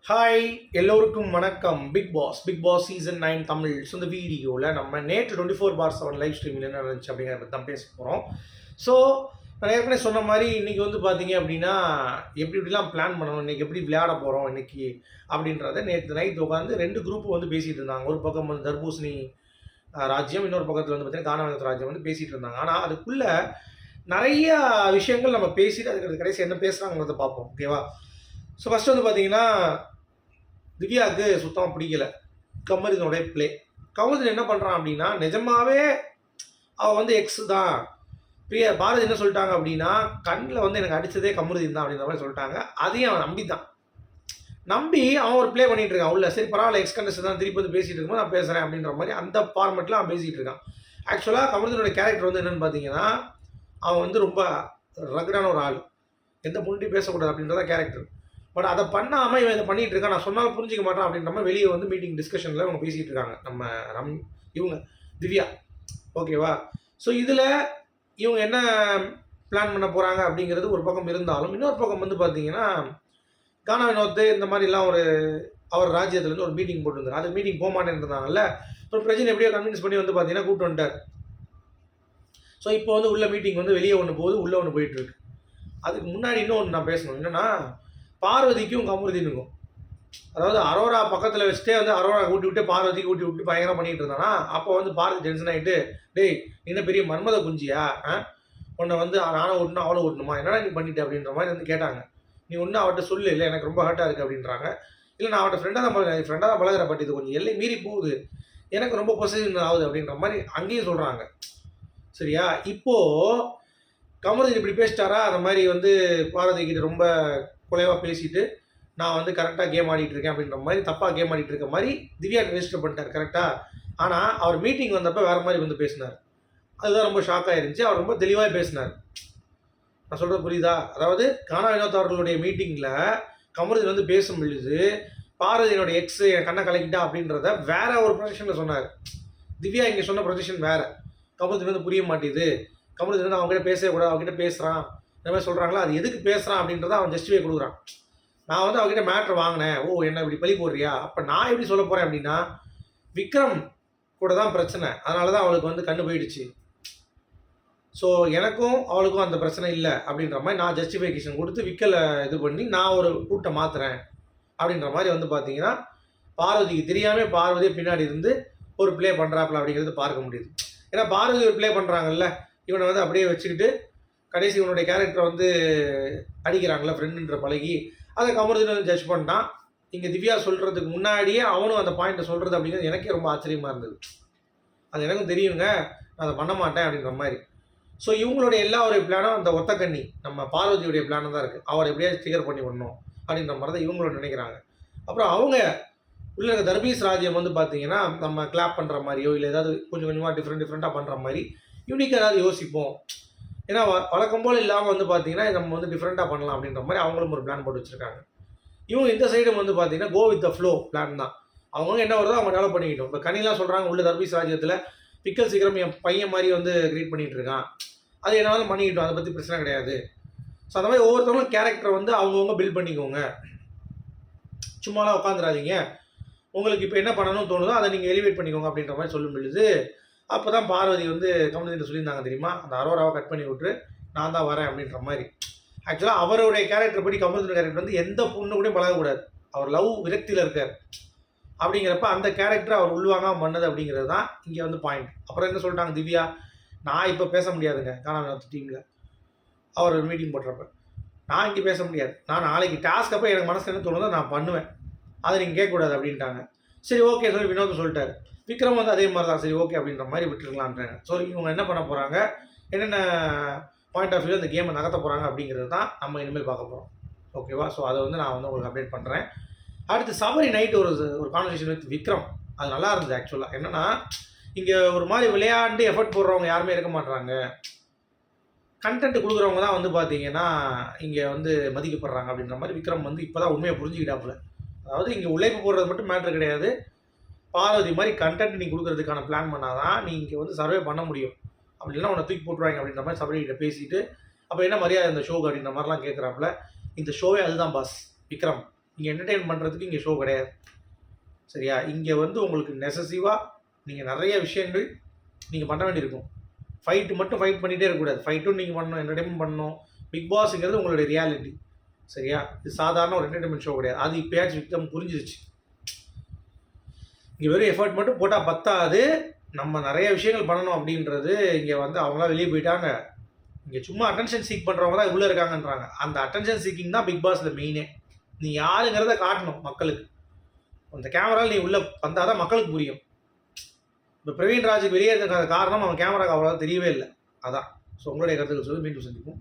Hi எல்லோருக்கும் வணக்கம். Bigg Boss season 9 Tamil. So இந்த வீடியோவில் நம்ம நேற்று 24/7 லைவ் ஸ்ட்ரீமில் என்ன நடந்துச்சு அப்படிங்கிறத பற்றி தான் பேச போகிறோம். ஸோ நான் ஏற்கனவே சொன்ன மாதிரி இன்றைக்கி வந்து பார்த்தீங்க அப்படின்னா எப்படி எப்படிலாம் பிளான் பண்ணணும், இன்றைக்கி எப்படி விளையாட போகிறோம் இன்றைக்கி அப்படின்றத நேற்று நைட் உட்காந்து 2 குரூப் வந்து பேசிகிட்டு இருந்தாங்க. ஒரு பக்கம் வந்து தர்பூசணி ராஜ்யம், இன்னொரு பக்கத்தில் வந்து பார்த்தீங்கன்னா கானவனத்து ராஜ்யம் வந்து பேசிகிட்டு இருந்தாங்க. ஆனால் அதுக்குள்ளே நிறைய விஷயங்கள் நம்ம பேசிட்டு அதுக்கு கடைசி என்ன பேசுகிறாங்கிறத பார்ப்போம். ஓகேவா? ஸோ ஃபஸ்ட்டு வந்து பார்த்தீங்கன்னா திவ்யாவுக்கு சுத்தமாக பிடிக்கல கமருதனுடைய ப்ளே. கமருதன் என்ன பண்ணுறான் அப்படின்னா நிஜமாவே அவள் வந்து எக்ஸ் தான். பாரதி என்ன சொல்லிட்டாங்க அப்படின்னா கண்ணில் வந்து எனக்கு அடித்ததே கமருதன் தான் அப்படின்ற மாதிரி சொல்லிட்டாங்க. அதையும் அவன் நம்பி அவன் ஒரு ப்ளே பண்ணிகிட்டு இருக்கான் உள்ள. சரி பரவாயில்ல, எக்ஸ் கண்டஸ்ட் தான் திருப்பி வந்து பேசிகிட்டு இருக்கும்போது நான் பேசுகிறேன் அப்படின்ற மாதிரி அந்த ஃபார்மெட்டில் அவன் பேசிகிட்டு இருக்கான். ஆக்சுவலாக கமருதனுடைய கேரக்டர் வந்து என்னென்னு பார்த்தீங்கன்னா அவன் வந்து ரொம்ப ரகடான ஒரு ஆள், எந்த பொண்ணையும் பேசக்கூடாது அப்படின்றத கேரக்டர். பட் அதை பண்ணாமல் இவன் இதை பண்ணிகிட்டு இருக்கான், நான் சொன்னாலும் புரிஞ்சிக்க மாட்டான் அப்படின்ற மாதிரி வெளியே வந்து மீட்டிங் டிஸ்கஷனில் அவங்க பேசிகிட்டு இருக்காங்க நம்ம இவங்க திவ்யா. ஓகேவா? ஸோ இதில் இவங்க என்ன பிளான் பண்ண போகிறாங்க அப்படிங்கிறது ஒரு பக்கம் இருந்தாலும் இன்னொரு பக்கம் வந்து பார்த்தீங்கன்னா கானா வினோத் இந்த மாதிரிலாம் அவர் ராஜ்யத்துலேருந்து ஒரு மீட்டிங் போட்டுருந்தார். அது மீட்டிங் போக மாட்டேன்னு இருந்தாங்கல்ல. அப்புறம் பிரச்சனை எப்படியோ கன்வின்ஸ் பண்ணி வந்து பார்த்தீங்கன்னா கூப்பிட்டு வந்துட்டார். ஸோ இப்போ வந்து உள்ள மீட்டிங் வந்து வெளியே ஒன்று போகுது, உள்ளே ஒன்று போயிட்டுருக்கு. அதுக்கு முன்னாடி இன்னொன்று நான் பேசணும். என்னென்னா பார்வதிக்கும் கமருதீனுக்கும், அதாவது அரோரா பக்கத்தில் வச்சுட்டே வந்து அரோரா கூட்டி விட்டு பார்வதிக்கு ஊட்டி விட்டு பயங்கரம் பண்ணிகிட்டு இருந்தானா, அப்போ வந்து பார்வதி டென்ஷன் ஆகிட்டு, டேய் என்ன பெரிய மன்மத குஞ்சியா, உன்னை வந்து நானும் ஓட்டணும் அவளும் ஓட்டணுமா, என்னடா நீ பண்ணிட்ட அப்படின்ற மாதிரி வந்து கேட்டாங்க. நீ ஒன்று அவர்கிட்ட சொல்லு, இல்லை எனக்கு ரொம்ப ஹர்ட்டாக இருக்குது அப்படின்றாங்க. இல்லை நான் அவட்ட ஃப்ரெண்டாக தான் பழகிற, பட் இது கொஞ்சம் எல்லை மீறி போகுது, எனக்கு ரொம்ப பொசசிவ் ஆகுது அப்படின்ற மாதிரி அங்கேயும் சொல்கிறாங்க. சரியா? இப்போது கமருதீன் இப்படி பேசிட்டாரா, அந்த மாதிரி வந்து பார்வதி கிட்ட ரொம்ப குறைவாக பேசிட்டு நான் வந்து கரெக்டாக கேம் ஆடிட்டு இருக்கேன் அப்படின்ற மாதிரி தப்பாக கேம் ஆடிட்டு இருக்க மாதிரி திவ்யா ரெஜிஸ்டர் பண்ணிட்டார் கரெக்டாக. ஆனால் அவர் மீட்டிங் வந்தப்போ வேறு மாதிரி வந்து பேசினார். அதுதான் ரொம்ப ஷாக்காக இருந்துச்சு. அவர் ரொம்ப தெளிவாக பேசினார். நான் சொல்கிறது புரியுதா? அதாவது கானா வினோத் அவர்களுடைய மீட்டிங்கில் கமருதீன் வந்து பேசும் பொழுது பார்வதியினுடைய எக்ஸ் என் கண்ணை கலக்கிட்டா அப்படின்றத வேற ஒரு ப்ரொஜெக்ஷனில் சொன்னார். திவ்யா இங்கே சொன்ன ப்ரொஜெக்ஷன் வேறு. கமருதீன் வந்து புரிய மாட்டேது, கமருதீன் வந்து அவங்ககிட்ட பேசவே கூடாது, அவங்ககிட்ட பேசுகிறான் இந்த மாதிரி சொல்கிறாங்களா, அது எதுக்கு பேசுகிறான் அப்படின்றத அவன் ஜஸ்டிஃபை கொடுக்குறான். நான் வந்து அவங்ககிட்ட மேட்ரு வாங்கினேன், ஓ என்ன இப்படி பழி போடுறியா, அப்போ நான் எப்படி சொல்ல போகிறேன் அப்படின்னா விக்ரம் கூட தான் பிரச்சனை, அதனால தான் அவளுக்கு வந்து கண்ணு போயிடுச்சு. ஸோ எனக்கும் அவளுக்கும் அந்த பிரச்சனை இல்லை அப்படின்ற மாதிரி நான் ஜஸ்டிஃபிகேஷன் கொடுத்து விக்கலை இது பண்ணி நான் ஒரு கூட்டை மாற்றுறேன் அப்படின்ற மாதிரி வந்து பார்த்தீங்கன்னா பார்வதிக்கு தெரியாமல் பார்வதியை பின்னாடி இருந்து ஒரு ப்ளே பண்ணுறாப்புல அப்படிங்கிறது பார்க்க முடியுது. ஏன்னா பார்வதி ஒரு ப்ளே பண்ணுறாங்கல்ல, இவனை வந்து அப்படியே வச்சுக்கிட்டு கடைசி இவனுடைய கேரக்டரை வந்து அடிக்கிறாங்களா ஃப்ரெண்டுன்ற பழகி, அதை கமருதீன் வந்து ஜட்ஜ் பண்ணிட்டான். இங்கே திவ்யா சொல்கிறதுக்கு முன்னாடியே அவனும் அந்த பாயிண்ட்டை சொல்கிறது அப்படிங்கிறது எனக்கே ரொம்ப ஆச்சரியமாக இருந்தது. அது எனக்கும் தெரியுங்க, நான் அதை பண்ண மாட்டேன் அப்படின்ற மாதிரி. ஸோ இவங்களுடைய எல்லா ஒரு பிளானும் அந்த ஒத்தக்கண்ணி நம்ம பார்வதியுடைய பிளானும் தான் இருக்குது, அவரை எப்படியாவது ஸ்டிகர் பண்ணி விடணும் அப்படின்ற மாதிரி தான் இவங்களோட நினைக்கிறாங்க. அப்புறம் அவங்க உள்ள இருக்க தர்பீஸ் ராஜ்யம் வந்து பார்த்தீங்கன்னா நம்ம கிளாப் பண்ணுற மாதிரியோ இல்லை ஏதாவது கொஞ்சம் கொஞ்சமாக டிஃப்ரெண்ட்டாக பண்ணுற மாதிரி யூனிக்காக ஏதாவது யோசிப்போம். ஏன்னா வழக்கம் போல் இல்லாமல் வந்து பார்த்தீங்கன்னா நம்ம வந்து டிஃப்ரெண்ட்டாக பண்ணலாம் அப்படின்ற மாதிரி அவங்களும் ஒரு பிளான் போட்டு வச்சுருக்காங்க. இவங்க இந்த சைடும் வந்து பார்த்தீங்கன்னா go with the flow plan தான். அவங்க என்ன வருதோ அவங்க டெவலப் பண்ணிக்கிட்டோம். இப்போ கனிலாம் சொல்கிறாங்க உள்ள தர்பீஸ் ராஜ்யத்தில் பிக்கல் சீக்கிரம் என் பையன் மாதிரி வந்து க்ரியேட் பண்ணிகிட்டு இருக்கான், அது என்னாலும் பண்ணிக்கிட்டோம், அதை பற்றி பிரச்சனை கிடையாது. ஸோ அந்த மாதிரி ஒவ்வொருத்தவங்களும் கேரக்டரை வந்து அவங்கவுங்க பில்ட் பண்ணிக்கோங்க, சும்மாலாம் உட்காந்துடாதீங்க, உங்களுக்கு இப்போ என்ன பண்ணணும்னு தோணுதோ அதை நீங்கள் எலிவேட் பண்ணிக்கோங்க அப்படின்ற மாதிரி சொல்லும் பொழுது அப்போ தான் பார்வதி வந்து கமருதீன் சொல்லியிருந்தாங்க தெரியுமா, அந்த அரோராவை கட் பண்ணி விட்டுரு நான் தான் வரேன் அப்படின்ற மாதிரி. ஆக்சுவலாக அவருடைய கேரக்டர் படி கமருதீன் கேரக்டர் வந்து எந்த பொண்ணு கூட பழகக்கூடாது, அவர் லவ் விரக்தியில் இருக்கார். அப்படிங்கிறப்ப அந்த கேரக்டர் அவர் உள்வாங்காமல் பண்ணது அப்படிங்கிறது தான் இங்கே வந்து பாயிண்ட். அப்புறம் என்ன சொல்லிட்டாங்க திவ்யா, நான் இப்போ பேச முடியாதுங்க கானா வினோத் டீமில், அவர் ஒரு மீட்டிங் போட்டுறப்ப நான் இங்கே பேச முடியாது, நான் நாளைக்கு டாஸ்க் அப்போ எனக்கு மனசு என்ன தோணுதோ நான் பண்ணுவேன், அதை நீங்கள் கேட்கக்கூடாது அப்படின்ட்டாங்க. சரி ஓகே சொல்லி வினோத் சொல்லிட்டார். விக்ரம் வந்து அதே மாதிரி தான், சரி ஓகே அப்படின்ற மாதிரி விட்டுருக்கலான்றாங்க. ஸோ இவங்க என்ன பண்ண போகிறாங்க, என்னென்ன பாயிண்ட் ஆஃப் வியூ அந்த கேமை நகர்த்த போகிறாங்க அப்படிங்கிறது தான் நம்ம இனிமேல் பார்க்க போகிறோம். ஓகேவா? ஸோ அதை வந்து நான் வந்து உங்களுக்கு அப்டேட் பண்ணுறேன். அடுத்து சபரி நைட்டு ஒரு கான்வர்சேஷன் வித் விக்ரம், அது நல்லா இருந்தது. ஆக்சுவலாக என்னென்னா இங்கே ஒரு மாதிரி விளையாண்டு எஃபர்ட் போடுறவங்க யாருமே இருக்க மாட்டாங்க, கண்டென்ட் கொடுக்குறவங்க தான் வந்து பார்த்தீங்கன்னா இங்கே வந்து மதிக்கப்படுறாங்க அப்படின்ற மாதிரி விக்ரம் வந்து இப்போ தான் உண்மையை புரிஞ்சுக்கிட்டாப்புல. அதாவது இங்கே உழைப்பு போடுறது மட்டும் மேட்ரு கிடையாது, பார்வதி மாதிரி கண்டென்ட் நீ கொடுக்குறதுக்கான பிளான் பண்ணால் தான் நீ இங்கே வந்து சர்வே பண்ண முடியும், அப்படின்னா உன்னை தூக்கி போட்டுருவாங்க அப்படின்ற மாதிரி சபரிகிட்ட பேசிட்டு அப்போ என்ன மரியாதை இந்த ஷோக்கு அப்படின்ற மாதிரிலாம் கேட்குறாப்புல. இந்த ஷோவே அதுதான் பாஸ் விக்ரம், இங்கே என்டர்டெயின் பண்ணுறதுக்கு இங்கே ஷோ கிடையாது. சரியா? இங்கே வந்து உங்களுக்கு நெசசிவாக நீங்கள் நிறைய விஷயங்கள் நீங்கள் பண்ண வேண்டியிருக்கும். ஃபைட்டு மட்டும் ஃபைட் பண்ணிகிட்டே இருக்கக்கூடாது. ஃபைட்டும் நீங்கள் பண்ணணும், என்டர்டெயின்மெண்ட் பண்ணணும். பிக் பாஸ்ங்கிறது உங்களுடைய ரியாலிட்டி. சரியா? இது சாதாரண ஒரு என்டர்டெயின்மெண்ட் ஷோ கிடையாது. அது இப்போயாச்சும் விக்ரம் புரிஞ்சிருச்சு. இங்கே வெறும் எஃபர்ட் மட்டும் போட்டால் பத்தாது, நம்ம நிறைய விஷயங்கள் பண்ணணும் அப்படின்றது இங்கே வந்து அவங்களாம் வெளியே போயிட்டாங்க. இங்கே சும்மா அட்டென்ஷன் சீக் பண்ணுறவங்க தான் உள்ளே இருக்காங்கன்றாங்க. அந்த அட்டென்ஷன் சீக்கிங் தான் பிக் பாஸில் மெயினே. நீ யாருங்கிறத காட்டணும் மக்களுக்கு. அந்த கேமராவில் நீ உள்ளே வந்தால் தான் மக்களுக்கு புரியும். இப்போ பிரவீன் ராஜுக்கு வெளியே இருக்க காரணம் அவன் கேமராக்கு அவ்வளோ தெரியவே இல்லை. அதான். ஸோ உங்களுடைய கருத்துக்கள் சொல்லி மீண்டும் சந்திப்போம்.